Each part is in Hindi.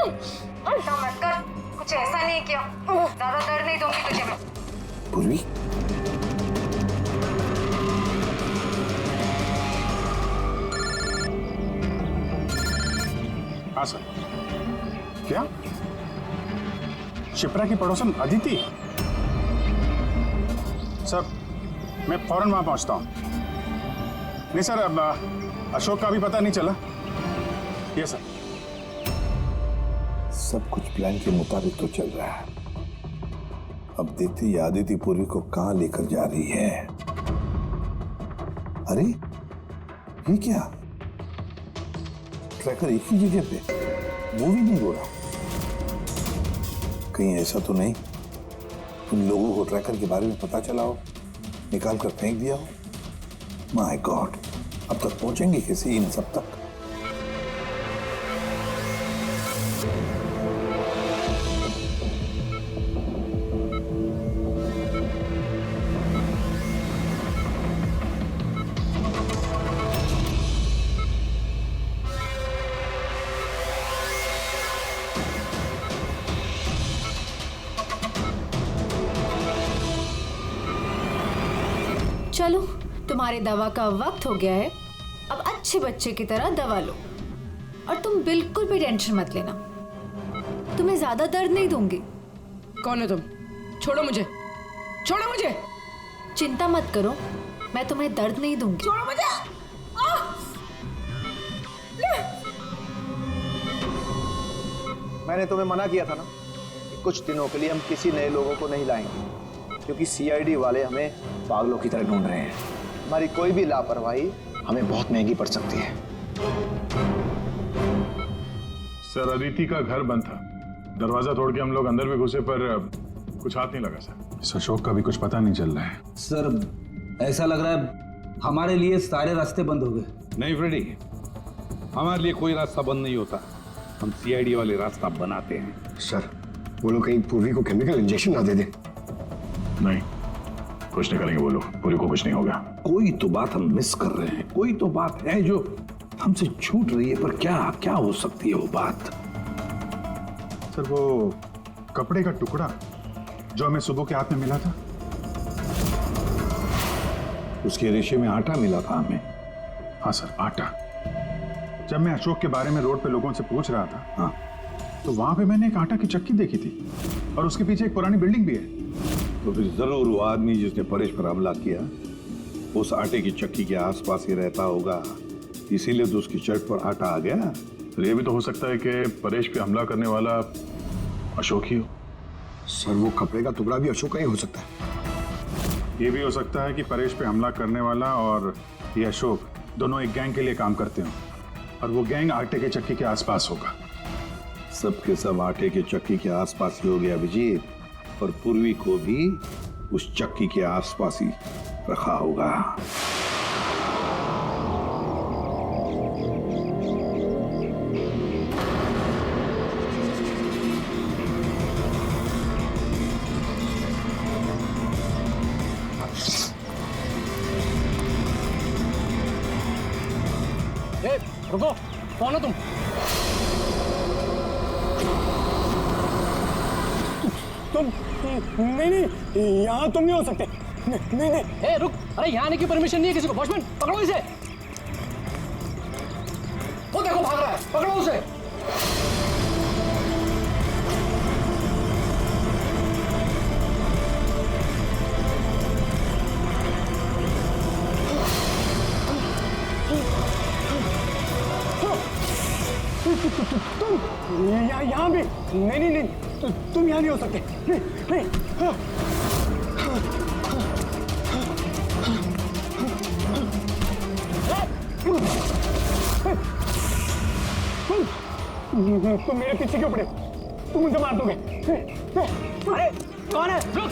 चिंता मत कर, कुछ ऐसा नहीं किया, ज्यादा दर्द नहीं दूंगी तुझे मैं। पूर्वी, हाँ सर। क्या शिप्रा की पड़ोसन अदिति? सर मैं फौरन वहां पहुंचता हूं। नहीं सर, अब अशोक का भी पता नहीं चला। ये सर। सब कुछ प्लान के मुताबिक तो चल रहा है। अब देखते ही आदिति पूर्वी को कहां लेकर जा रही है। अरे ये क्या, ट्रैकर एक ही जगह पे मूव ही नहीं हो रहा। कहीं ऐसा तो नहीं उन लोगों को ट्रैकर के बारे में पता चला हो, निकाल कर फेंक दिया हो। माय गॉड, अब तक पहुंचेंगे कैसे इन सब तक? चलो, तुम्हारे दवा का वक्त हो गया है। अब अच्छे बच्चे की तरह दवा लो और तुम बिल्कुल भी टेंशन मत लेना। तुम्हें ज्यादा दर्द नहीं दूंगी। कौन है तुम? छोड़ो मुझे, छोड़ो मुझे। चिंता मत करो, मैं तुम्हें दर्द नहीं दूंगी। छोड़ो मुझे। मैंने तुम्हें मना किया था ना कि कुछ दिनों के लिए हम किसी नए लोगों को नहीं लाएंगे, क्योंकि सीआईडी वाले हमें पागलों की तरह ढूंढ रहे हैं। हमारी कोई भी लापरवाही हमें बहुत महंगी पड़ सकती है। सर अदिति का घर बंद था, दरवाजा तोड़ के हम लोग अंदर भी घुसे पर कुछ हाथ नहीं लगा सर। इस अशोक का भी कुछ पता नहीं चल रहा है। सर ऐसा लग रहा है हमारे लिए सारे रास्ते बंद हो गए। नहीं फ्रेडी, हमारे लिए कोई रास्ता बंद नहीं होता, हम सीआईडी वाले रास्ता बनाते हैं। सर वो लोग कहीं पूर्वी को केमिकल इंजेक्शन ना दे दें। नहीं, कुछ नहीं करेंगे वो लोग, पूरी को कुछ नहीं होगा। कोई तो बात हम मिस कर रहे हैं, कोई तो बात है जो हमसे छूट रही है, पर क्या क्या हो सकती है वो बात? सर वो कपड़े का टुकड़ा जो हमें सुबह के हाथ में मिला था, उसके रेशे में आटा मिला था हमें। हाँ सर, आटा। जब मैं अशोक के बारे में रोड पे लोगों से पूछ रहा था, हाँ, तो वहां पे मैंने एक आटा की चक्की देखी थी और उसके पीछे एक पुरानी बिल्डिंग भी है। तो फिर जरूर वो आदमी जिसने परेश पर हमला किया उस आटे की चक्की के आसपास ही रहता होगा, इसीलिए तो उसकी शर्ट पर आटा आ गया। तो ये भी तो हो सकता है कि परेश पे हमला करने वाला अशोक ही हो। सर वो कपड़े का टुकड़ा भी अशोक का ही हो सकता है। ये भी हो सकता है कि परेश पे हमला करने वाला और ये अशोक दोनों एक गैंग के लिए काम करते हो और वो गैंग आटे के चक्की के आसपास होगा। सबके सब आटे के चक्की के आसपास ही हो गया अभिजीत, और पूर्वी को भी उस चक्की के आसपास ही रखा होगा। रुको, कौन हो तुम? तुम नहीं, यहाँ तुम नहीं हो सकते। नहीं। ए रुक, अरे यहाँ आने की परमिशन नहीं है किसी को। वॉचमैन पकड़ो इसे। वो देखो भाग रहा है, पकड़ो उसे। तुम यहाँ भी नहीं, तुम यहाँ नहीं हो सकते। नहीं। तुम मेरे पीछे क्यों पड़े? तुम मुझे मार दोगे। अरे कौन है? रुक।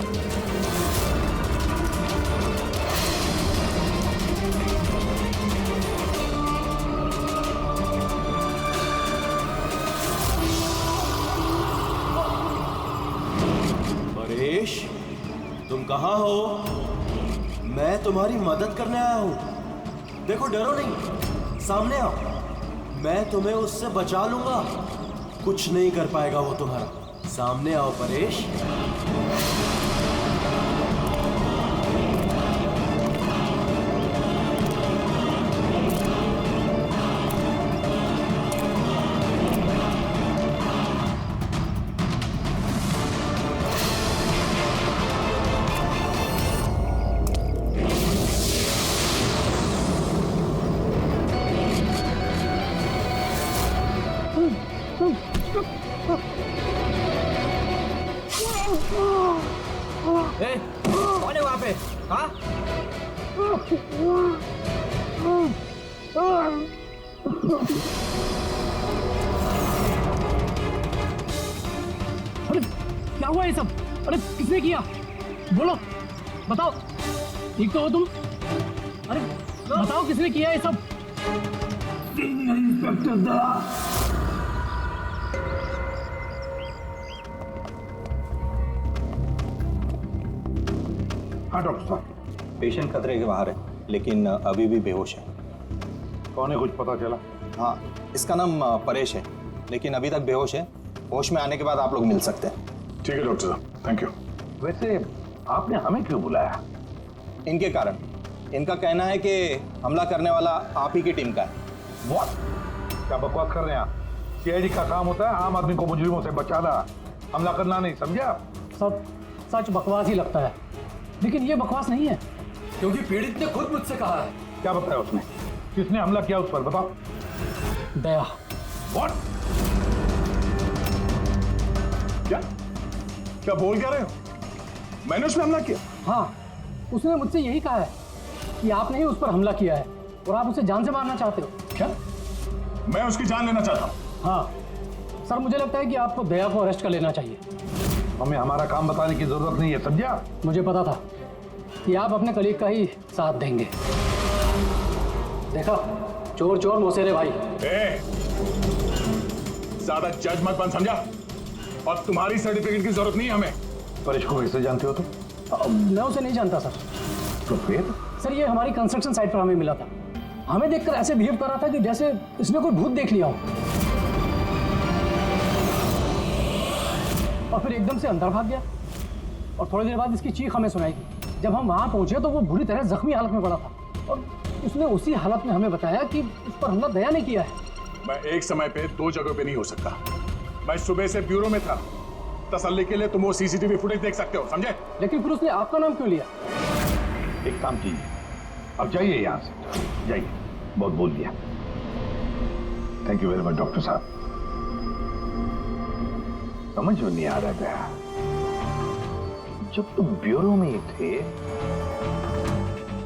परेश, तुम कहाँ हो? मैं तुम्हारी मदद करने आया हूँ। देखो, डरो नहीं, सामने आओ, मैं तुम्हें उससे बचा लूंगा। कुछ नहीं कर पाएगा वो तुम्हारा। सामने आओ परेश। कौन है वहां पे? हाँ? अरे क्या हुआ ये सब? अरे किसने किया? बोलो, बताओ। ठीक तो हो तुम? अरे बताओ किसने किया ये सब? हाँ डॉक्टर साहब। पेशेंट खतरे के बाहर है, लेकिन अभी भी बेहोश है। कौन है, कुछ पता चला? हाँ, इसका नाम परेश है, लेकिन अभी तक बेहोश है। होश में आने के बाद आप लोग मिल सकते हैं। ठीक है डॉक्टर साहब, थैंक यू। वैसे आपने हमें क्यों बुलाया? इनके कारण। इनका कहना है कि हमला करने वाला आप ही की टीम का है। What? क्या बकवास कर रहे हैं आप? सीआईडी का काम होता है आम आदमी को मुजरिमों से बचाना, हमला करना नहीं, समझा? सब सच बकवास ही लगता है, लेकिन ये बकवास नहीं है। क्योंकि पीड़ित ने खुद मुझसे कहा है। क्या बताया उसने? किसने हमला किया उस पर, बताओ। दया। What? क्या बोल क्या रहे हो? मैंने उस पर हमला किया? हाँ, उसने मुझसे यही कहा है कि आपने ही उस पर हमला किया है और आप उसे जान से मारना चाहते हो। क्या? मैं उसकी जान लेना चाहता हूँ? हाँ सर, मुझे लगता है कि आपको दया को अरेस्ट कर लेना चाहिए। हमें हमारा काम बताने की जरूरत नहीं है, समझा? मुझे पता था कि आप अपने कलीग का ही साथ देंगे। देखा, चोर चोर मौसेरे भाई। ज्यादा जज मत बन, समझा? और तुम्हारी सर्टिफिकेट की जरूरत नहीं है हमें। परेश को कैसे जानते हो तुम? मैं उसे नहीं जानता सर। तो फिर? सर, ये हमारी कंस्ट्रक्शन साइट पर हमें मिला था। हमें देखकर ऐसे बिहेव कर रहा था कि जैसे इसने कोई भूत देख लिया हो, और फिर एकदम से अंदर भाग गया। और थोड़ी देर बाद इसकी चीख हमें सुनाई दी। जब हम वहां पहुंचे तो वो बुरी तरह जख्मी हालत में पड़ा था, और उसने उसी हालत में हमें बताया कि उस पर हमला दया ने किया है। मैं एक समय पे दो जगह पे नहीं हो सकता। मैं सुबह से ब्यूरो में था। तसल्ली के लिए तुम वो सीसीटीवी फुटेज देख सकते हो, समझे? लेकिन फिर उसने आपका नाम क्यों लिया? एक काम कीजिए, अब जाइए यहाँ से, जाइए। बहुत बोल दिया। Thank you very much doctor साहब। समझ में नहीं आ रहा था, जब तुम ब्यूरो में ही थे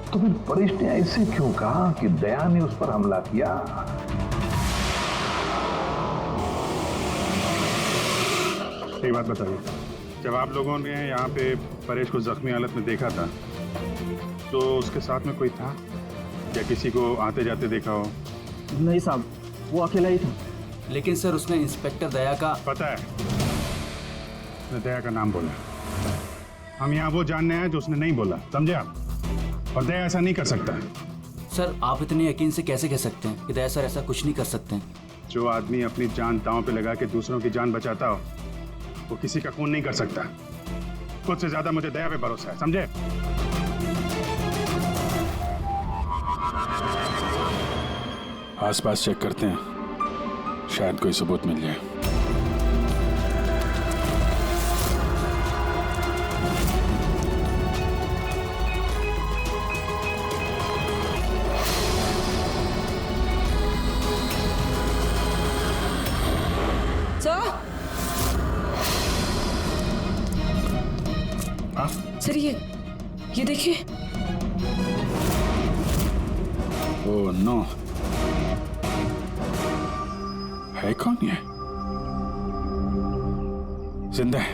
तो फिर परेश ने ऐसे क्यों कहा कि दया ने उस पर हमला किया? एक बात बताइए, जब आप लोगों ने यहाँ पे परेश को जख्मी हालत में देखा था तो उसके साथ में कोई था या किसी को आते जाते देखा हो? नहीं साहब, वो अकेला ही था। लेकिन सर उसने इंस्पेक्टर दया का। पता है, उसने दया का नाम बोला। हम यहाँ वो जानने हैं जो उसने नहीं बोला, समझे आप? और दया ऐसा नहीं कर सकता। सर आप इतने यकीन से कैसे कह सकते हैं कि दया सर ऐसा कुछ नहीं कर सकते हैं? जो आदमी अपनी जान दांव पे लगा के दूसरों की जान बचाता हो वो किसी का खून नहीं कर सकता। खुद से ज्यादा मुझे दया पे भरोसा है, समझे? आसपास चेक करते हैं, शायद कोई सबूत मिल जाए। सर ये देखिए। ओह नो, है कौन ये? जिंदा है।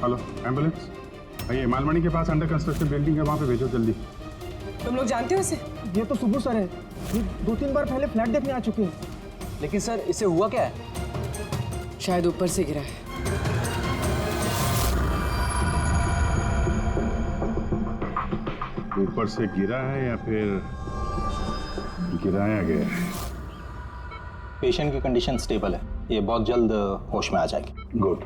हेलो, एम्बुलेंस ये मालमणी के पास अंडर कंस्ट्रक्शन बिल्डिंग है, वहां पे भेजो जल्दी। तुम लोग जानते हो इसे? ये तो सुबह सर है, ये 2-3 बार पहले फ्लैट देखने आ चुके हैं। लेकिन सर इसे हुआ क्या है? शायद ऊपर से गिरा है। ऊपर से गिरा है या फिर गिराया गया है? पेशेंट की कंडीशन स्टेबल है, ये बहुत जल्द होश में आ जाएगी। गुड।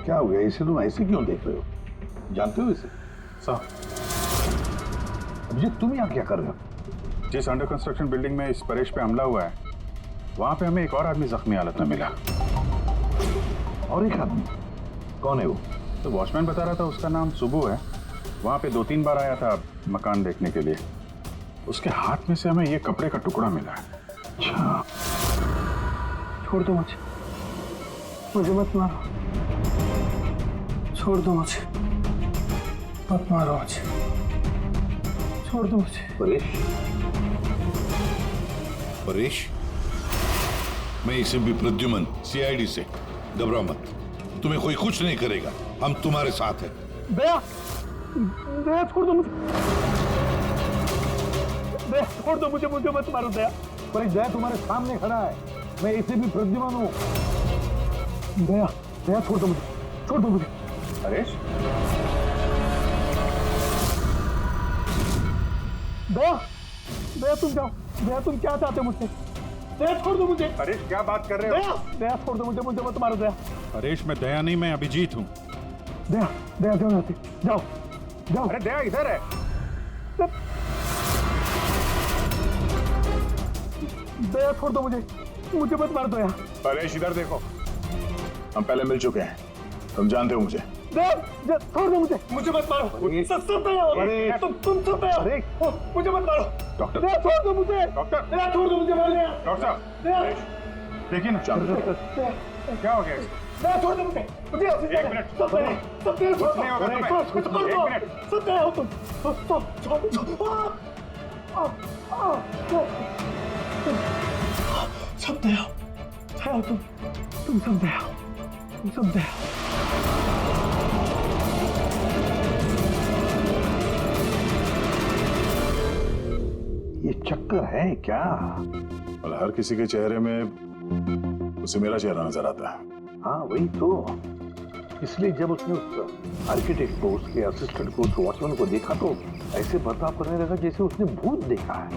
क्या हो गया, इसे तुम ऐसे क्यों देख रहे हो? जानते हो इसे? साहब। अभिजीत, तुम यहाँ क्या कर रहे हो? जिस अंडर कंस्ट्रक्शन बिल्डिंग में इस परेश पे हमला हुआ है, वहां पे हमें एक और आदमी जख्मी हालत में मिला। और एक आदमी? कौन है वो? तो वॉचमैन बता रहा था उसका नाम सुबू है। वहां पे 2-3 बार आया था मकान देखने के लिए। उसके हाथ में से हमें ये कपड़े का टुकड़ा मिला है। अच्छा, छोड़ दो मुझे मत मारो, छोड़ दो मुझे, मत मारो मुझे, छोड़ दो मुझे। परेश, मैं इसे भी प्रद्युमन CID से। घबराओ मत, तुम्हें कोई कुछ नहीं करेगा, हम तुम्हारे साथ हैं। दया, दया छोड़ दो मुझे, दया छोड़ दो मुझे, मुझे मत मारो दया। परेश, दया तुम्हारे सामने खड़ा है, मैं इसे भी प्रद्युमन हूँ। दया, दया छोड़ दो मुझे, छोड़ दो मुझे। परेश, दया, दया तुम जाओ, दया तुम क्या चाहते हो मुझसे? दया छोड़ दो मुझे। परेश क्या बात कर रहे हो? दया, दया छोड़ दो मुझे, मुझे मत मारो दया। परेश, मैं दया नहीं, मैं अभिजीत हूँ। दया, दया जाओ यहाँ से, जाओ, जाओ। अरे दया इधर है। दया छोड़ दो मुझे, मुझे मत मार दो दया। परेश इधर देखो, हम पहले मिल चुके हैं, तुम जानते हो मुझे। दया, छोड़ दो मुझे, मुझे मत मारो। सब दया, तुम सब दया, मुझे मत मारो। डॉक्टर, दया छोड़ दो मुझे, डॉक्टर, दया छोड़ दो मुझे, मार दया। डॉक्टर साहब, देखिए ना, क्या हो गया? दया छोड़ दो मुझे, मुझे एक मिनट, सब दया छोड़ दो, कुछ नहीं होगा तुम्हें। कुछ कर दो, सब दया हो तुम, सब दया हो तुम सब दया, तुम सब दया। ये चक्कर है क्या? और हर किसी के चेहरे में उसे मेरा चेहरा नजर आता है। हाँ वही तो, इसलिए जब उसने उस आर्किटेक्ट को, उसके असिस्टेंट को, उस वॉचमैन को देखा तो ऐसे बर्ताव करने लगा जैसे उसने भूत देखा है।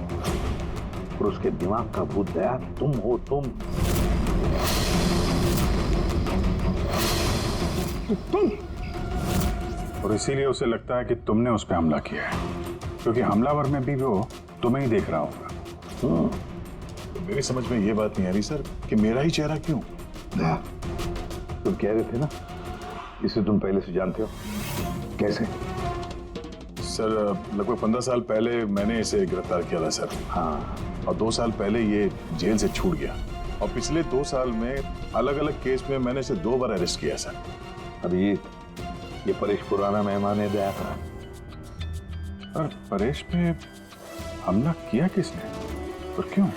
और उसके दिमाग का भूत दया तुम हो, तुम। और इसीलिए उसे लगता है कि तुमने उस पर हमला किया है, क्योंकि हमलावर में भी वो तुम्हें ही देख रहा होगा। तो मेरी समझ में ये बात नहीं आ रही सर कि मेरा ही चेहरा क्यों? दया, तुम कह रहे थे ना इसे तुम पहले से जानते हो, कैसे? सर लगभग 15 साल पहले मैंने इसे गिरफ्तार किया था सर। हाँ, और 2 साल पहले ये जेल से छूट गया, और पिछले 2 साल में अलग अलग केस में मैंने इसे 2 बार अरेस्ट किया सर। अभी ये परेश पुराना मेहमान है दया का। और परेश पे हमला किया किसने और क्यों?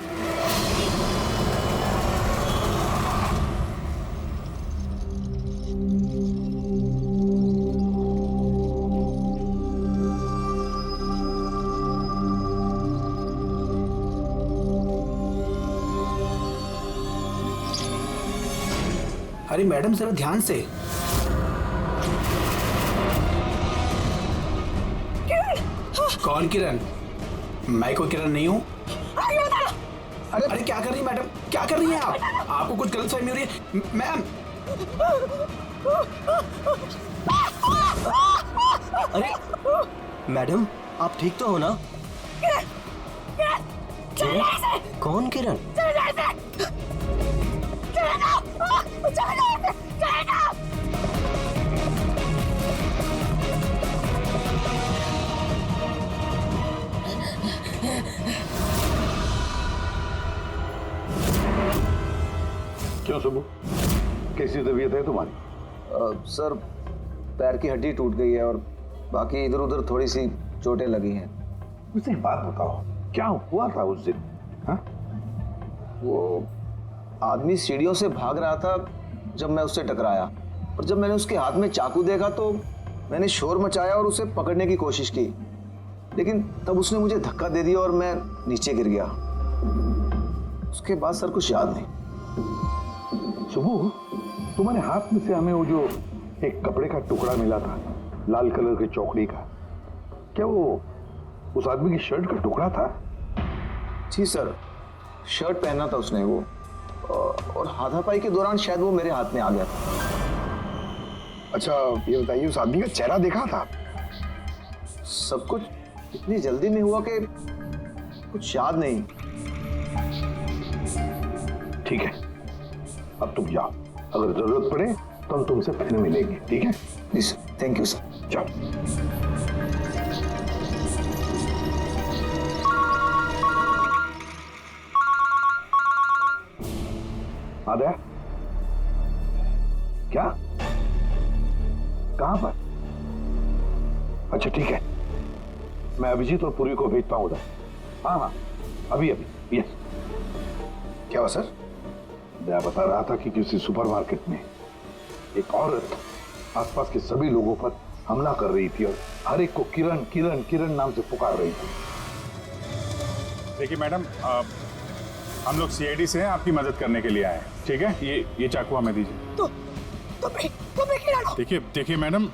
अरे मैडम जरा ध्यान से। कौन किरण? मैं कोई किरण नहीं हूँ। अरे क्या कर रही मैडम, क्या कर रही हैं आप? आपको कुछ गलतफहमी हो रही है मैम। अरे मैडम, आप ठीक तो हो ना? कौन किरण? क्यों सुबह, कैसी तबीयत है तुम्हारी? सर पैर की हड्डी टूट गई है और बाकी इधर उधर थोड़ी सी चोटें लगी हैं। मुझे एक बात बताओ, क्या हुआ था उस दिन? हाँ? वो आदमी सीढ़ियों से भाग रहा था जब मैं उससे टकराया, और जब मैंने उसके हाथ में चाकू देखा तो मैंने शोर मचाया और उसे पकड़ने की कोशिश की, लेकिन तब उसने मुझे धक्का दे दिया और मैं नीचे गिर गया। उसके बाद सर कुछ याद नहीं। सुबह, तुम्हारे हाथ में से हमें वो जो एक कपड़े का टुकड़ा मिला था, लाल कलर की चौकड़ी का, क्या वो उस आदमी की शर्ट का टुकड़ा था? जी सर, शर्ट पहना था उसने वो, और हाथापाई के दौरान शायद वो मेरे हाथ में आ गया था। अच्छा ये बताइए, उस आदमी का चेहरा देखा था? सब कुछ इतनी जल्दी में हुआ कि कुछ याद नहीं। ठीक है, अब तुम जाओ, अगर जरूरत पड़े तो हम तुमसे फिर मिलेंगे, ठीक है? जी सर, थैंक यू सर। जाओ। आ गया? क्या? कहां पर? अच्छा ठीक है, मैं अभिजीत और पूर्वी को भेजता हूं उधर। हाँ हाँ, अभी अभी। यस। क्या हुआ सर? मैं बता रहा था कि किसी सुपरमार्केट में एक औरत आसपास के सभी लोगों पर हमला कर रही थी और हर एक को किरण किरण किरण नाम से पुकार रही थी। देखिए मैडम, हम लोग सीआईडी से हैं, आपकी मदद करने के लिए आए हैं, ठीक है? ये चाकू हमें दीजिए। देखिए मैडम,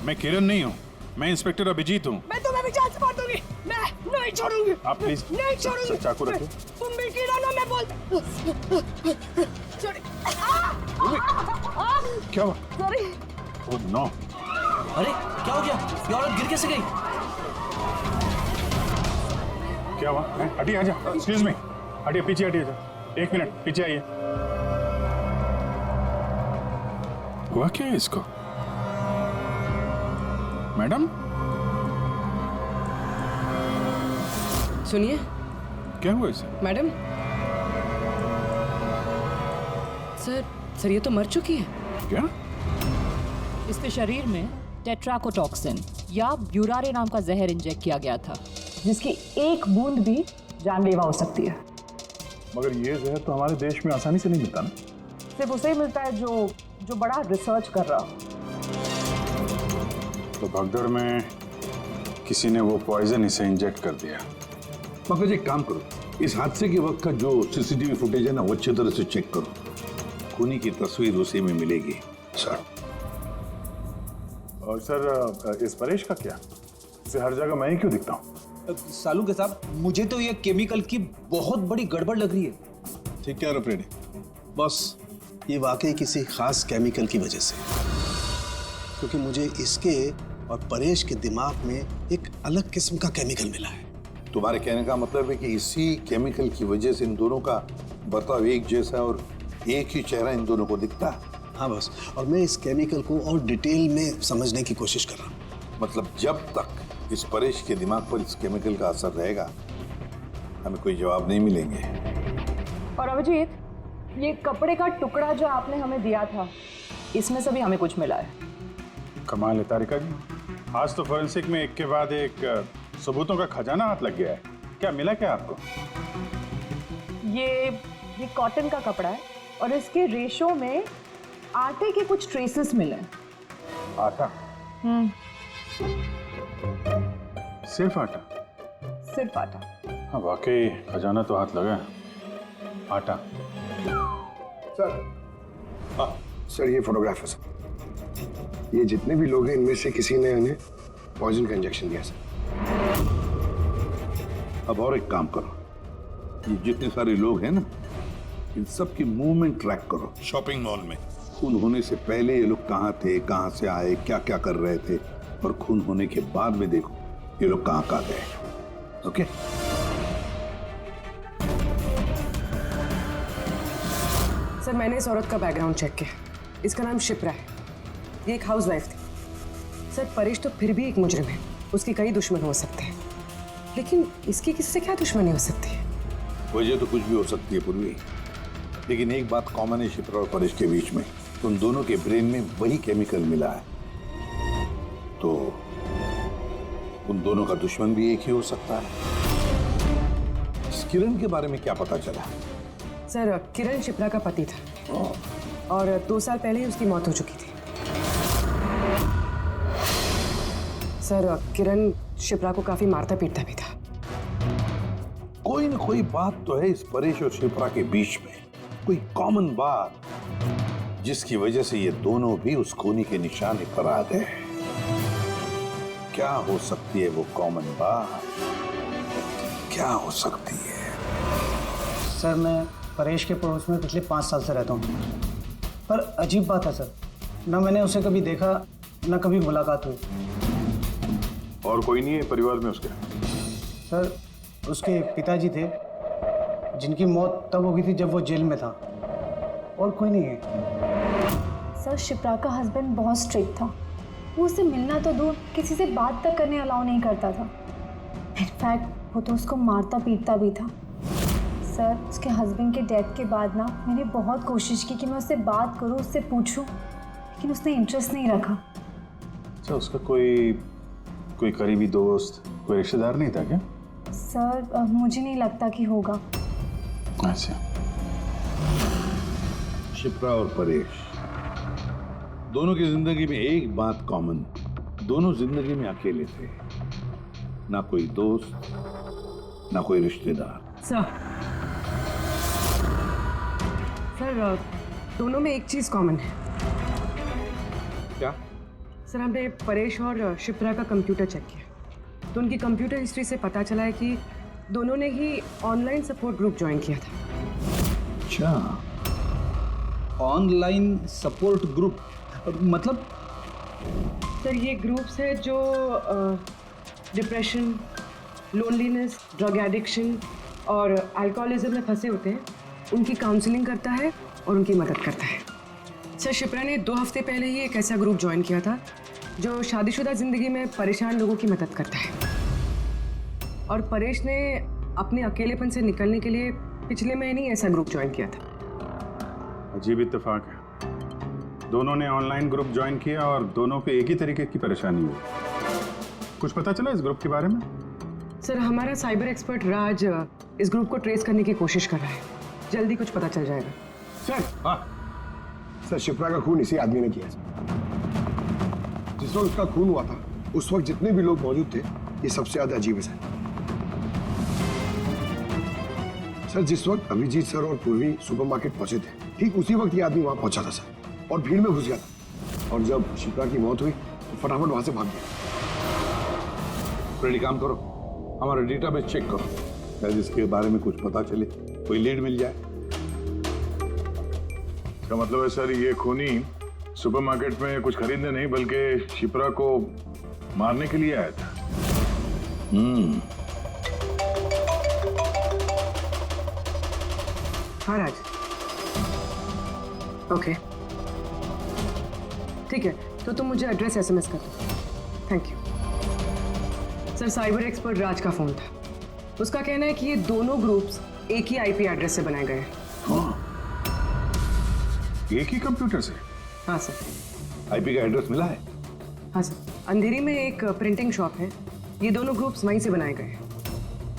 मैं किरण नहीं हूँ, मैं इंस्पेक्टर अभिजीत हूँ। मैं तुम्हें भी जान से मार दूंगी। मैं नहीं छोड़ूंगी। आप प्लीज नहीं छोड़ूंगी। चाकू रखिए। तुम भी किरण हो, मैं क्या हुआ? सॉरी। Oh no. अरे क्या हो गया? ये औरत गिर कैसे गई? क्या हुआ? हटिए, आजा। एक्सक्यूज मी, हटिए, पीछे हटिए। एक मिनट पीछे आइए। हुआ क्या है इसको? मैडम सुनिए। क्या हुआ इसे? मैडम, सर ये तो मर चुकी है। क्या? इसके शरीर में टेट्राकोटॉक्सिन या ब्यूरारे नाम का जहर इंजेक्ट किया गया था, जिसकी एक बूंद भी जानलेवा हो सकती है। मगर ये जहर तो हमारे देश में आसानी से नहीं मिलता ना। सिर्फ उसे ही मिलता है जो बड़ा रिसर्च कर रहा हो। तो भगदड़ में किसी ने वो पॉइजन इसे इंजेक्ट कर दिया। मगर एक काम करो, इस हादसे के वक्त का जो सीसीटीवी फुटेज है ना, वो अच्छी तरह से चेक करो। खूनी की तस्वीर उसी में मिलेगी सर। और सर, इस परेश का क्या? इसे हर जगह मैं ही क्यों दिखता हूँ? सालू के साहब, मुझे तो ये केमिकल की बहुत बड़ी गड़बड़ लग रही है। ठीक कह रहे हो फ्रेडी, बस ये वाकई किसी खास केमिकल की वजह से, क्योंकि मुझे इसके और परेश के दिमाग में एक अलग किस्म का केमिकल मिला है। तुम्हारे कहने का मतलब है कि इसी केमिकल की वजह से इन दोनों का बर्ताव एक जैसा और एक ही चेहरा इन दोनों को दिखता है। हाँ बस, और मैं इस केमिकल को और डिटेल में समझने की कोशिश कर रहा हूँ। मतलब जब तक इस परेश के दिमाग पर इस केमिकल का असर रहेगा, हमें कोई जवाब नहीं मिलेंगे। और अभिजीत, ये कपड़े का टुकड़ा जो आपने हमें दिया था, इसमें से भी हमें कुछ मिला है। कमाल है तारिका जी, आज तो फोरेंसिक में एक के बाद एक सबूतों का खजाना हाथ लग गया है। क्या मिला क्या आपको? ये कॉटन का कपड़ा है और इसके रेशों में आटे के कुछ ट्रेसेस मिले। आटा? सिर्फ आटा? सिर्फ आटा। हाँ वाकई खजाना तो हाथ लगा। आटा। सर ये फोटोग्राफ है सर। ये जितने भी लोग हैं, इनमें से किसी ने उन्हें पॉइजन का इंजेक्शन दिया सर। अब और एक काम करो, ये जितने सारे लोग हैं ना, इन सब की मूवमेंट ट्रैक करो। शॉपिंग मॉल में खून होने से पहले ये लोग कहाँ थे, कहाँ से आए, क्या क्या कर रहे थे, और खून होने के बाद में देखो ये लोग कहाँ कहाँ गए। ओके? सर मैंने इस औरत का बैकग्राउंड चेक किया। इसका नाम शिप्रा है, ये एक हाउसवाइफ थी। सर परेश तो फिर भी एक मुजरिम है, उसके कई दुश्मन हो सकते हैं, लेकिन इसकी किससे क्या दुश्मनी हो सकती है? वजह तो कुछ भी हो सकती है पूर्वी, लेकिन एक बात कॉमन है शिप्रा और परेश के बीच में, उन दोनों के ब्रेन में वही केमिकल मिला है। तो उन दोनों का दुश्मन भी एक ही हो सकता है। इस किरण के बारे में क्या पता चला? सर किरण शिप्रा का पति था और 2 साल पहले ही उसकी मौत हो चुकी थी। सर किरण शिप्रा को काफी मारता पीटता भी था। कोई ना कोई बात तो है इस परेश और शिप्रा के बीच में, कोई कॉमन बात, जिसकी वजह से ये दोनों भी उस खूनी के निशाने पर आ गए। क्या हो सकती है वो कॉमन बात? क्या हो सकती है? सर मैं परेश के पड़ोस में पिछले 5 साल से रहता हूँ, पर अजीब बात है सर, ना मैंने उसे कभी देखा ना कभी मुलाकात हुई। और कोई नहीं है परिवार में उसके? सर उसके पिताजी थे जिनकी मौत तब हो गई थी जब वो जेल में था, और कोई नहीं है। सर शिप्रा का हस्बैंड बहुत स्ट्रिक्ट था, वो उससे मिलना तो दूर किसी से बात तक करने अलाउ नहीं करता था। इनफैक्ट वो तो उसको मारता पीटता भी था। सर उसके हस्बैंड के डेथ के बाद ना मैंने बहुत कोशिश की कि मैं उससे बात करूं, उससे पूछूं, लेकिन उसने इंटरेस्ट नहीं रखा। अच्छा, उसका कोई करीबी दोस्त, कोई रिश्तेदार नहीं था क्या? सर मुझे नहीं लगता कि होगा। अच्छा। शिप्रा और परेश दोनों की जिंदगी में एक बात कॉमन, दोनों जिंदगी में अकेले थे, ना कोई दोस्त ना कोई रिश्तेदार। सर दोनों में एक चीज कॉमन है। क्या? सर हमने परेश और शिप्रा का कंप्यूटर चेक किया तो उनकी कंप्यूटर हिस्ट्री से पता चला है कि दोनों ने ही ऑनलाइन सपोर्ट ग्रुप ज्वाइन किया था। अच्छा, ऑनलाइन सपोर्ट ग्रुप मतलब? सर ये ग्रुप्स है जो डिप्रेशन, लोनलीनेस, ड्रग एडिक्शन और अल्कोहलिज्म में फंसे होते हैं, उनकी काउंसलिंग करता है और उनकी मदद करता है। सर शिप्रा ने 2 हफ्ते पहले ही एक ऐसा ग्रुप ज्वाइन किया था जो शादीशुदा जिंदगी में परेशान लोगों की मदद करता है, और परेश ने अपने अकेलेपन से निकलने के लिए पिछले महीने ही ऐसा ग्रुप ज्वाइन किया था। अजीब इत्तेफाक है, दोनों ने ऑनलाइन ग्रुप ज्वाइन किया और दोनों को एक ही तरीके की परेशानी हुई। कुछ पता चला इस ग्रुप के बारे में? सर हमारा साइबर एक्सपर्ट राज इस ग्रुप को ट्रेस करने की कोशिश कर रहा है, जल्दी कुछ पता चल जाएगा। सर शिप्रा का खून इसी आदमी ने किया। जिस वक्त उसका खून हुआ था उस वक्त जितने भी लोग मौजूद थे, ये सबसे ज्यादा अजीब है सर। जिस वक्त अभिजीत सर और पूर्वी सुपरमार्केट पहुंचे थे, ठीक उसी वक्त ये आदमी वहां पहुंचा था सर, और भीड़ में घुस गया था, और जब शिप्रा की मौत हुई तो फटाफट वहां से भाग गया। रेडी, काम करो, हमारा डेटाबेस चेक करो, शायद इसके बारे में कुछ पता चले, कोई लीड मिल जाए। इसका मतलब है सर ये खूनी सुपरमार्केट में कुछ खरीदने नहीं बल्कि शिप्रा को मारने के लिए आया था। हाँ राज, ओके ठीक है, तो तुम मुझे एड्रेस SMS कर दो। Thank you sir. Cyber expert Raj का फोन था, उसका कहना है कि ये दोनों ग्रुप्स एक ही IP एड्रेस से बनाए गए हैं। एक ही कंप्यूटर से? हाँ सर। IP का एड्रेस मिला है? हाँ सर, अंधेरी में एक प्रिंटिंग शॉप है, ये दोनों ग्रुप्स वहीं से बनाए गए हैं।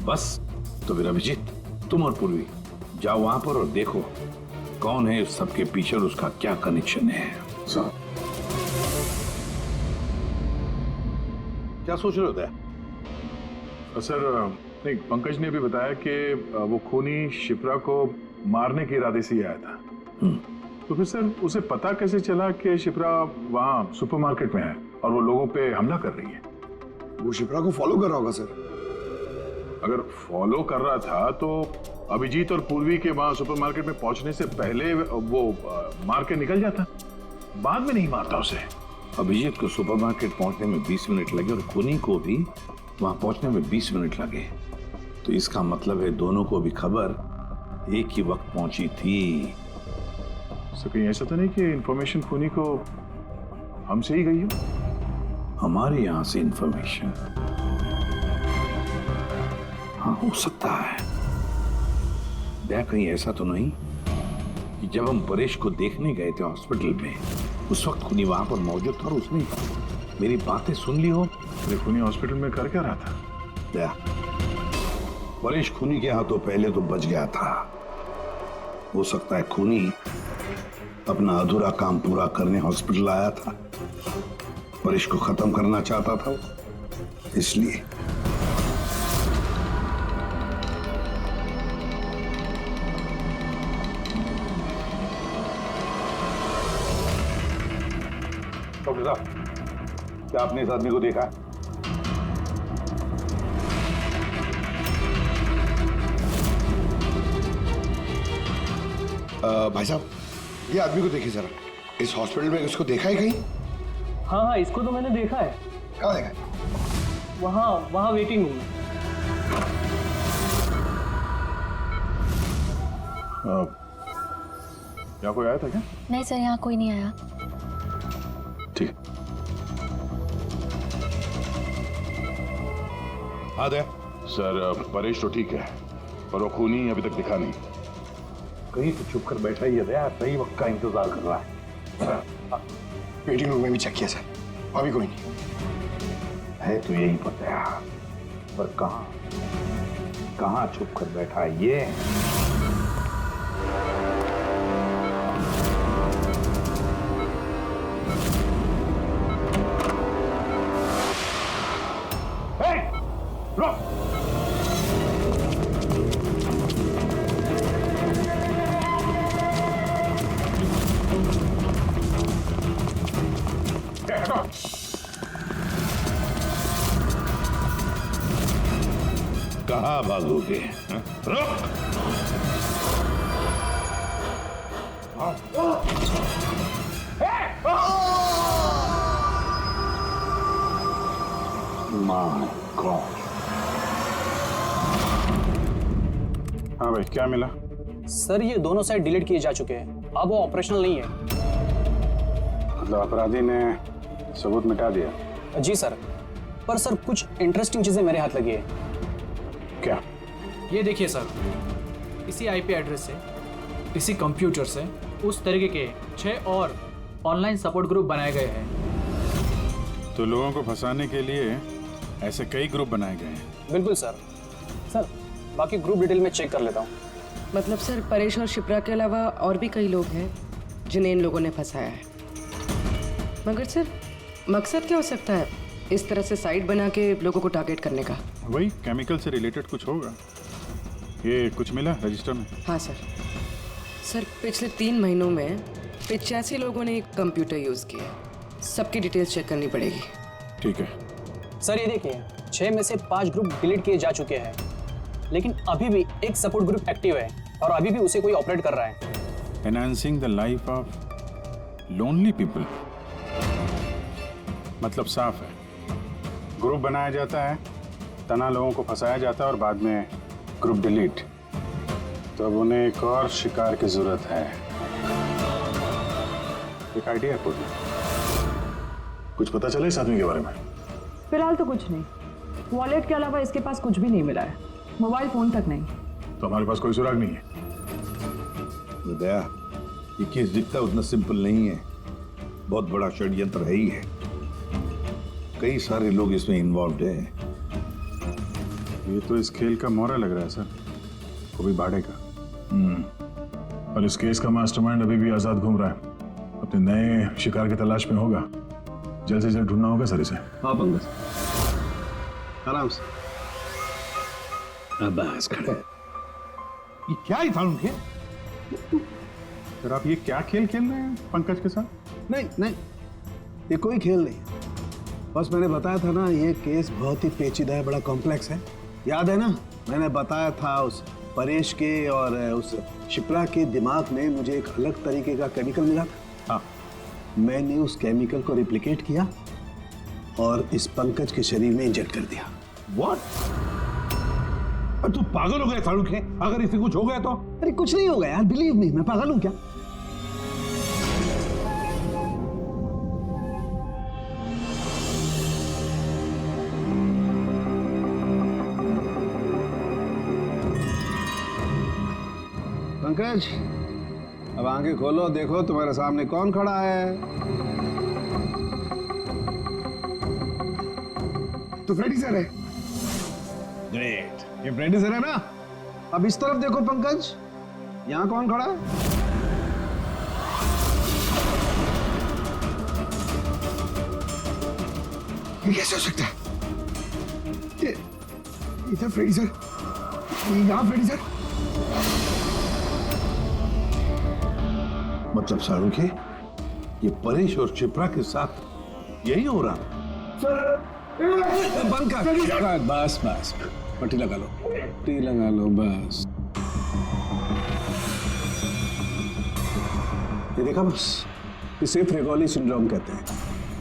बस, तो फिर अभिजीत तुम और पूर्वी जाओ वहां पर और देखो कौन है इस सबके पीछे और उसका क्या कनेक्शन है। सर क्या सोच रहे होते हैं? सर नहीं, पंकज ने भी बताया कि वो खूनी शिप्रा को मारने के इरादे से ही आया था। तो फिर सर उसे पता कैसे चला कि शिप्रा वहाँ सुपरमार्केट में है और वो लोगों पे हमला कर रही है? वो शिप्रा को फॉलो कर रहा होगा सर। अगर फॉलो कर रहा था तो अभिजीत और पूर्वी के वहाँ सुपरमार्केट में पहुंचने से पहले वो मार के निकल जाता, बाद में नहीं मारता उसे। अभिजीत को सुपरमार्केट पहुंचने में 20 मिनट लगे और खूनी को भी वहां पहुंचने में 20 मिनट लगे, तो इसका मतलब है दोनों को भी खबर एक ही वक्त पहुंची थी। सर कहीं ऐसा तो नहीं कि इंफॉर्मेशन खूनी को हमसे ही गई हो? हमारे यहां से इंफॉर्मेशन? हाँ हो सकता है। क्या कहीं ऐसा तो नहीं कि जब हम परेश को देखने गए थे हॉस्पिटल में, उस वक्त खूनी वहां पर मौजूद था और उसने मेरी बातें सुन ली हो? खूनी हॉस्पिटल में कर क्या रहा था? क्या परेश खूनी के हाथों पहले तो बच गया था, हो सकता है खूनी अपना अधूरा काम पूरा करने हॉस्पिटल आया था, परेश को खत्म करना चाहता था इसलिए। डॉक्टर साहब, क्या आपने इस आदमी को देखा? भाई साहब, ये आदमी को देखिए जरा, इस हॉस्पिटल में इसको देखा है कहीं? हाँ, इसको तो मैंने देखा है। कहाँ देखा है? वहाँ वेटिंग रूम में। क्या कोई आया था क्या? नहीं सर, यहाँ कोई नहीं आया। ठीक। हाँ दया। सर परेश तो ठीक है, पर वो खूनी अभी तक दिखा नहीं। कहीं तो छुप कर बैठा ही है दया, सही वक्त का इंतजार कर रहा है। वेटिंग रूम में भी चेक किया सर, अभी कोई नहीं है। तो यही पता है, पर कहाँ छुप कर बैठा है ये? कहाँ भागोगे? रुक! My God. हाँ भाई, क्या मिला? सर ये दोनों साइड डिलीट किए जा चुके हैं, अब वो ऑपरेशनल नहीं है। मतलब अपराधी ने सबूत मिटा दिया? जी सर, पर सर कुछ इंटरेस्टिंग चीजें मेरे हाथ लगी है। क्या? ये देखिए सर, इसी आईपी एड्रेस से, इसी कंप्यूटर से उस तरीके के 6 और ऑनलाइन सपोर्ट ग्रुप बनाए गए हैं। तो लोगों को फंसाने के लिए ऐसे कई ग्रुप बनाए गए हैं? बिल्कुल सर। सर बाकी ग्रुप डिटेल में चेक कर लेता हूँ। मतलब सर, परेश और शिप्रा के अलावा और भी कई लोग हैं जिन्हें इन लोगों ने फंसाया है। मगर सर मकसद क्या हो सकता है इस तरह से साइट बना के लोगों को टारगेट करने का? वही केमिकल से रिलेटेड कुछ होगा। ये कुछ मिला रजिस्टर में? हाँ सर। सर पिछले 3 महीनों में 85 लोगों ने कंप्यूटर यूज़ किया। सबकी डिटेल्स चेक करनी पड़ेगी। ठीक है सर, ये देखिए 6 में से 5 ग्रुप डिलीट किए जा चुके हैं, लेकिन अभी भी एक सपोर्ट ग्रुप एक्टिव है और अभी भी उसे कोई ऑपरेट कर रहा है। Enhancing the life of lonely people, मतलब साफ है, ग्रुप बनाया जाता है, तना लोगों को फंसाया जाता है और बाद में ग्रुप डिलीट। तो अब उन्हें एक और शिकार की जरूरत है। एक आइडिया है कोई? कुछ पता चला इस आदमी के बारे में? फिलहाल तो कुछ नहीं। वॉलेट के अलावा इसके पास कुछ भी नहीं मिला है, मोबाइल फोन तक नहीं। तो हमारे पास कोई सुराग नहीं है। दया, ये केस दिखता उतना सिंपल नहीं है, बहुत बड़ा षड्यंत्र है ही है। कई सारे लोग इसमें इन्वॉल्व हैं। ये तो इस खेल का मोहरा लग रहा है सर, कभी बाड़े का। और इस केस का मास्टरमाइंड अभी भी आजाद घूम रहा है, अपने नए शिकार की तलाश में होगा। जल्द से जल्द ढूंढना होगा सर इसे। हाँ पंकज, आराम से। बस खड़े। ये क्या ही था उनके? सर आप ये क्या खेल खेल रहे हैं पंकज के साथ? नहीं, ये कोई खेल नहीं। बस मैंने बताया था ना, ये केस बहुत ही पेचीदा है, बड़ा कॉम्प्लेक्स है। याद है ना, मैंने बताया था उस परेश के और उस शिप्रा के दिमाग में मुझे एक अलग तरीके का केमिकल मिला था। हाँ, मैंने उस केमिकल को रिप्लिकेट किया और इस पंकज के शरीर में इंजेक्ट कर दिया। What? तू पागल हो गया फारूक है? अगर इसे कुछ हो गया तो? अरे कुछ नहीं होगा यार, बिलीव मी, मैं पागल हूं क्या? पंकज, अब आंखें खोलो, देखो तुम्हारे सामने कौन खड़ा है। तो फ्रेडी सर है। ग्रेट, ये फ्रेडी सर है ना। अब इस तरफ देखो पंकज, यहाँ कौन खड़ा है? ये कैसे हो सकता है? ये इधर फ्रेडी सर, यहाँ फ्रेडी सर। मतलब शाहरुख है, ये परेश और शिप्रा के साथ यही हो रहा? बंद कर। बस पट्टी लगा लो, बस। देखा बस, इसे फ्रेगोली सिंड्रोम कहते हैं।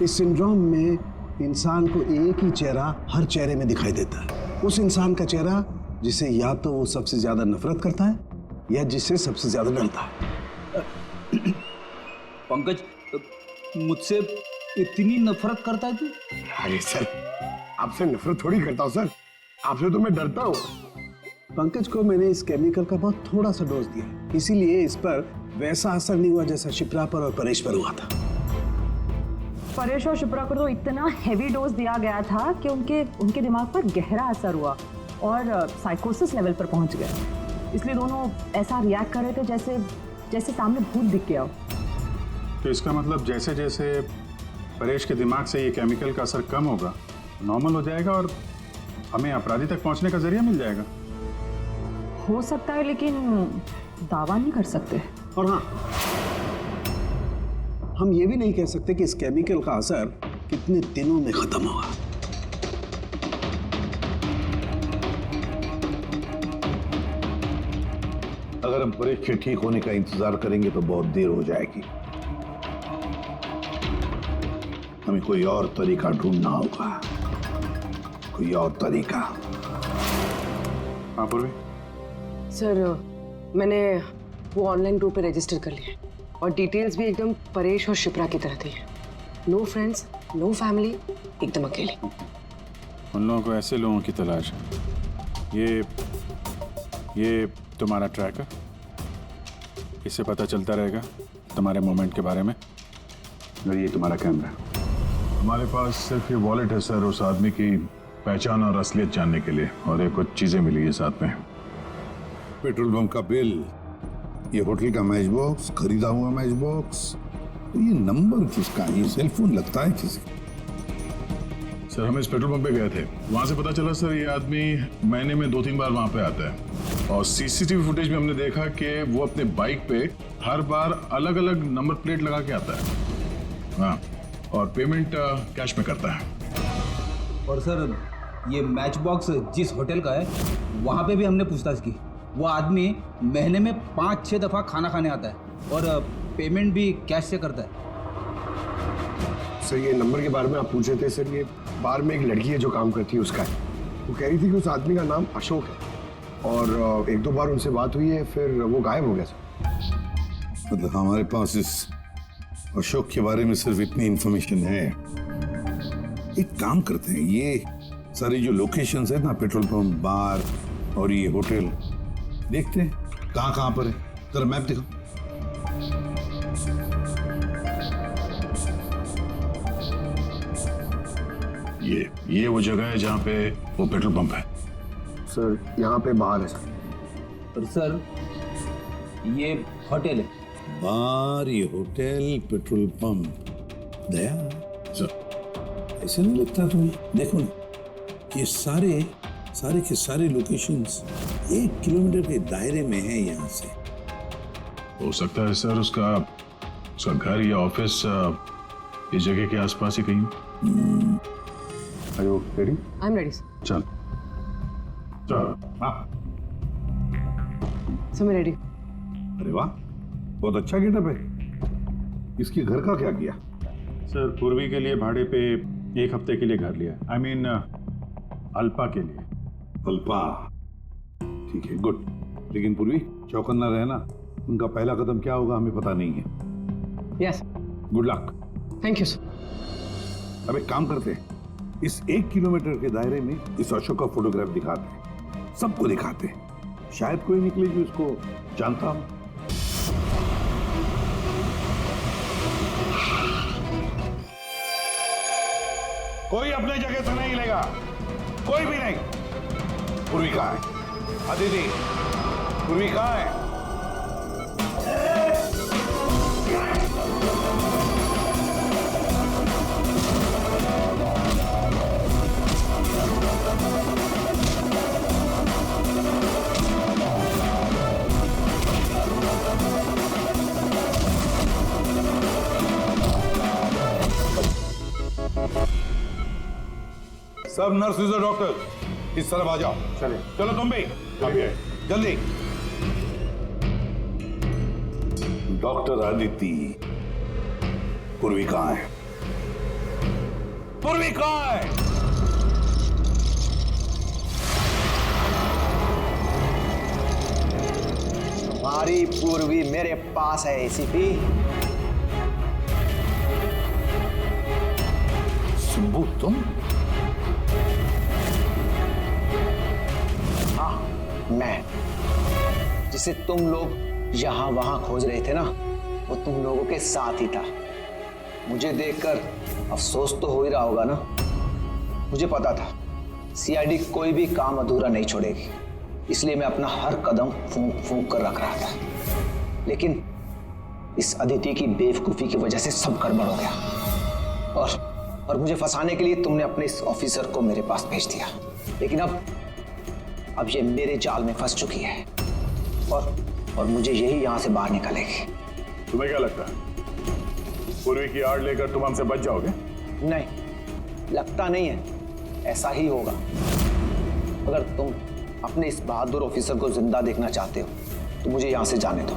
इस सिंड्रोम में इंसान को एक ही चेहरा हर चेहरे में दिखाई देता है। उस इंसान का चेहरा जिसे या तो वो सबसे ज्यादा नफरत करता है या जिससे सबसे ज्यादा डरता है। पंकज, मुझसे इतनी नफरत करता है तू? अरे सर, आपसे नफरत थोड़ी करता हूँ सर, आपसे तो मैं डरता हूँ। पंकज को मैंने इस केमिकल का बहुत थोड़ा सा डोज दिया, इसीलिए इस पर वैसा असर नहीं हुआ जैसा शिप्रा पर और परेश पर हुआ था। परेश और शिप्रा को तो इतना हैवी डोज दिया गया था कि उनके दिमाग पर गहरा असर हुआ और साइकोसिस लेवल पर पहुंच गए। इसलिए दोनों ऐसा रिएक्ट कर रहे थे जैसे सामने भूत दिख गया हो। तो इसका मतलब जैसे जैसे परेश के दिमाग से ये केमिकल का असर कम होगा, नॉर्मल हो जाएगा और हमें अपराधी तक पहुंचने का जरिया मिल जाएगा। हो सकता है, लेकिन दावा नहीं कर सकते। और हाँ, हम ये भी नहीं कह सकते कि इस केमिकल का असर कितने दिनों में खत्म होगा। अगर हम परेश के ठीक होने का इंतजार करेंगे तो बहुत देर हो जाएगी। हमें कोई और तरीका ढूंढना होगा, कोई और तरीका। हाँ पूर्वी। सर, मैंने वो ऑनलाइन ग्रुप पे रजिस्टर कर लिया और डिटेल्स भी एकदम परेश और शिप्रा की तरह दी है। नो फ्रेंड्स, नो फैमिली, एकदम अकेले। उन लोगों को ऐसे लोगों की तलाश है। ये तुम्हारा ट्रैकर, इससे पता चलता रहेगा तुम्हारे मूवमेंट के बारे में। और ये तुम्हारा कैमरा। हमारे पास सिर्फ ये वॉलेट है सर, उस आदमी की पहचान और असलियत जानने के लिए, और ये कुछ चीजें मिली है साथ में। पेट्रोल पंप का बिल, ये होटल का मैच बॉक्स, खरीदा हुआ मैच बॉक्स, ये नंबर किसका? ये सेल फोन लगता है किसका? सर हम इस पेट्रोल पंप पे गए थे, वहां से पता चला सर ये आदमी महीने में 2-3 बार वहां पे आता है और सीसीटीवी फुटेज में हमने देखा कि वो अपने बाइक पे हर बार अलग अलग नंबर प्लेट लगा के आता है। हाँ, और पेमेंट कैश में करता है। और सर ये मैच बॉक्स जिस होटल का है वहाँ पे भी हमने पूछताछ की। वो आदमी महीने में 5-6 दफ़ा खाना खाने आता है और पेमेंट भी कैश से करता है। सर, ये नंबर के बारे में आप पूछ रहे थे सर, ये बार में एक लड़की है जो काम करती है, उसका है। वो कह रही थी कि उस आदमी का नाम अशोक है और 1-2 बार उनसे बात हुई है, फिर वो गायब हो गया सर। मतलब हमारे पास इस अशोक के बारे में सिर्फ इतनी इंफॉर्मेशन है। एक काम करते हैं, ये सारी जो लोकेशंस है ना, पेट्रोल पंप, बार और ये होटल, देखते हैं कहाँ पर है। जरा मैप देखो। ये वो जगह है जहाँ पे वो पेट्रोल पंप है। सर यहाँ पे बाहर है सर। और सर ये होटल है। बार, ये होटल, पेट्रोल पंप। दया सर, ऐसे नहीं लगता तुम्हें? देखो ना, ये सारे के सारे लोकेशंस 1 किलोमीटर के दायरे में है यहाँ से। हो सकता है सर उसका घर या ऑफिस इस जगह के आसपास ही कहीं। Are you ready? I'm ready, sir. चल। हाँ। सर मैं रेडी। अरे वाह, बहुत अच्छा गेटअप है। इसके घर का क्या किया? सर पूर्वी के लिए भाड़े पे 1 हफ्ते के लिए घर लिया। I mean, अल्पा के लिए। अल्पा, ठीक है, गुड। लेकिन पूर्वी, चौकन्ना रहना, उनका पहला कदम क्या होगा हमें पता नहीं है। Yes. Good luck. Thank you sir. अब एक काम करते हैं, इस 1 किलोमीटर के दायरे में इस अशोक का फोटोग्राफ दिखाते हैं, सबको दिखाते हैं। शायद कोई निकले जो इसको जानता हो। कोई अपने जगह से नहीं लेगा, कोई भी नहीं। पूर्वी कहाँ है? अदिति, पूर्वी कहाँ है? सब नर्सेज और डॉक्टर इस तरफ आ जाओ। चले, चलो तुम भी जल्दी। डॉक्टर अदिति, पूर्वी कहाँ है? पूर्वी कहाँ है? तुम्हारी पूर्वी मेरे पास है एसीपी। शंभू तुम? हाँ, मैं, जिसे तुम लोग यहां वहां खोज रहे थे ना, वो तुम लोगों के साथ ही था। मुझे देखकर अफसोस तो हो ही रहा होगा ना। मुझे पता था सीआईडी कोई भी काम अधूरा नहीं छोड़ेगी, इसलिए मैं अपना हर कदम फूंक फूंक कर रख रहा था। लेकिन इस अदिति की बेवकूफी की वजह से सब गड़बड़ हो गया और मुझे फंसाने के लिए तुमने अपने इस ऑफिसर को मेरे पास भेज दिया। लेकिन अब ये मेरे जाल में फंस चुकी है और मुझे यही यहां से बाहर निकालेगी। तुम्हें क्या लगता है पूर्वी की आड़ लेकर तुम हमसे बच जाओगे? नहीं, लगता नहीं है, ऐसा ही होगा। अगर तुम अपने इस बहादुर ऑफिसर को जिंदा देखना चाहते हो तो मुझे यहां से जाने दो।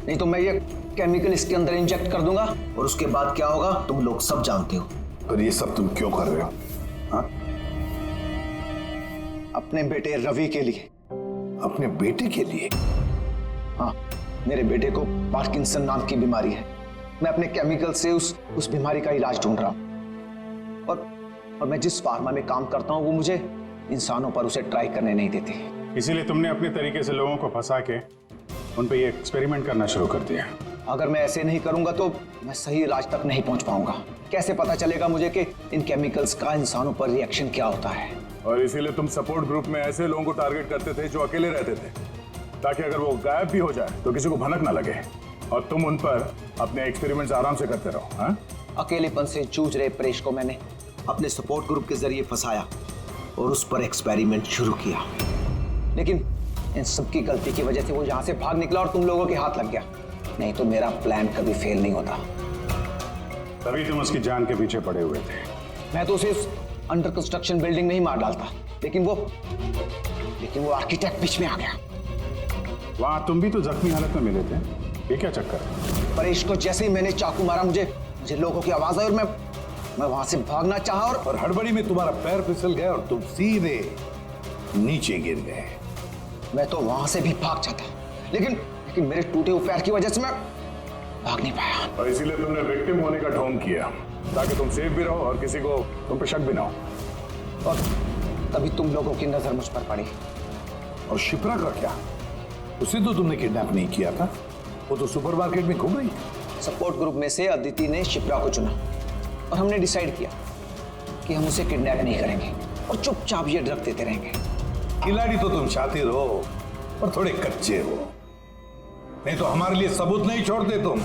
नहीं तो मैं ये केमिकल इसके अंदर इंजेक्ट कर दूंगा और उसके बाद क्या होगा तुम लोग सब जानते हो। और ये सब तुम क्यों कर रहे हो? हाँ? अपने बेटे रवि के लिए। अपने बेटे के लिए? हाँ, मेरे बेटे को पार्किंसन नाम की बीमारी है। मैं अपने केमिकल से उस बीमारी का इलाज ढूंढ रहा हूं और मैं जिस फार्मा में काम करता हूं वो मुझे इंसानों पर उसे ट्राई करने नहीं देती। इसीलिए तुमने अपने तरीके से लोगों को फंसा के उन पे ये एक्सपेरिमेंट करना शुरू कर दिया। अगर मैं ऐसे नहीं करूंगा तो मैं सही इलाज तक नहीं पहुंच पाऊंगा। कैसे पता चलेगा मुझे कि इन केमिकल्स का इंसानों पर रिएक्शन क्या होता है? और इसीलिए तुम सपोर्ट ग्रुप में ऐसे लोगों को टारगेट करते थे जो अकेले रहते थे, ताकि अगर वो गायब भी हो जाए तो किसी को भनक ना लगे और तुम उन पर अपने एक्सपेरिमेंट्स आराम से करते रहो। हाँ? अकेलेपन से जूझ रहे परेश को मैंने अपने सपोर्ट ग्रुप के जरिए फंसाया और उस पर एक्सपेरिमेंट शुरू किया। लेकिन इन सबकी गलती की वजह से वो यहां से भाग निकला और तुम लोगों के हाथ लग गया। नहीं तो मेरा प्लान कभी फेल नहीं होता। तभी तुम उसकी जान के पीछे पड़े हुए थे। मैं तो उसे उस अंडर कंस्ट्रक्शन बिल्डिंग में ही मार डालता, लेकिन वो आर्किटेक्ट बीच में आ गया। वहां तुम भी तो जख्मी हालत में मिले थे, ये क्या चक्कर है? परेश को जैसे ही मैंने चाकू मारा मुझे लोगों की आवाज आई और मैं वहां से भागना चाहा और हड़बड़ी में तुम्हारा पैर फिसल गया और तुम सीधे नीचे गिर गए। मैं तो वहां से भी भाग जाता, लेकिन मेरे टूटे हुए पैर की वजह से मैं भाग नहीं पाया। और इसीलिए तुमने विक्टिम होने का ढोंग किया ताकि तुम सेफ भी रहो और किसी को तुम पे शक भी ना हो। और तभी तुम लोगों की नजर मुझ पर पड़ी। और शिप्रा का क्या? उसे तो तुमने किडनैप नहीं किया था, वो तो सुपरमार्केट में घूम रही थी। सपोर्ट ग्रुप में से अदिति ने शिप्रा को चुना और हमने डिसाइड किया कि हम उसे किडनैप नहीं करेंगे और चुपचाप ये ड्रग देते रहेंगे। खिलाड़ी तो तुम शातिर हो और थोड़े कच्चे हो, नहीं तो हमारे लिए सबूत नहीं छोड़ते तुम।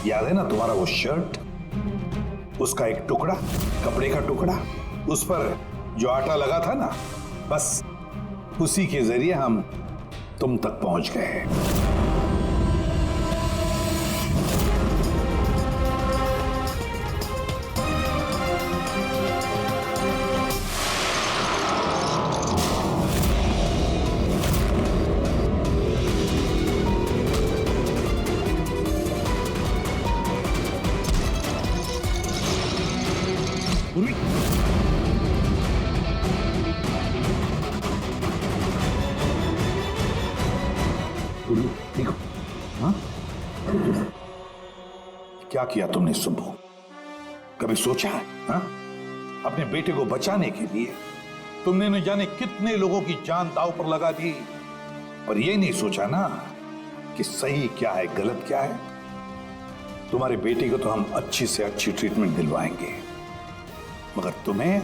याद है ना तुम्हारा वो शर्ट, उसका एक टुकड़ा, कपड़े का टुकड़ा, उस पर जो आटा लगा था ना, बस उसी के जरिए हम तुम तक पहुंच गए। देखो, हाँ? क्या किया तुमने सुबह? कभी सोचा है? हाँ? अपने बेटे को बचाने के लिए तुमने न जाने कितने लोगों की जान दांव पर लगा दी, पर यह नहीं सोचा ना कि सही क्या है, गलत क्या है। तुम्हारे बेटे को तो हम अच्छी से अच्छी ट्रीटमेंट दिलवाएंगे, मगर तुम्हें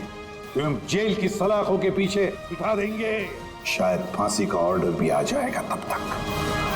जेल की सलाखों के पीछे बिठा देंगे। शायद फांसी का ऑर्डर भी आ जाएगा तब तक।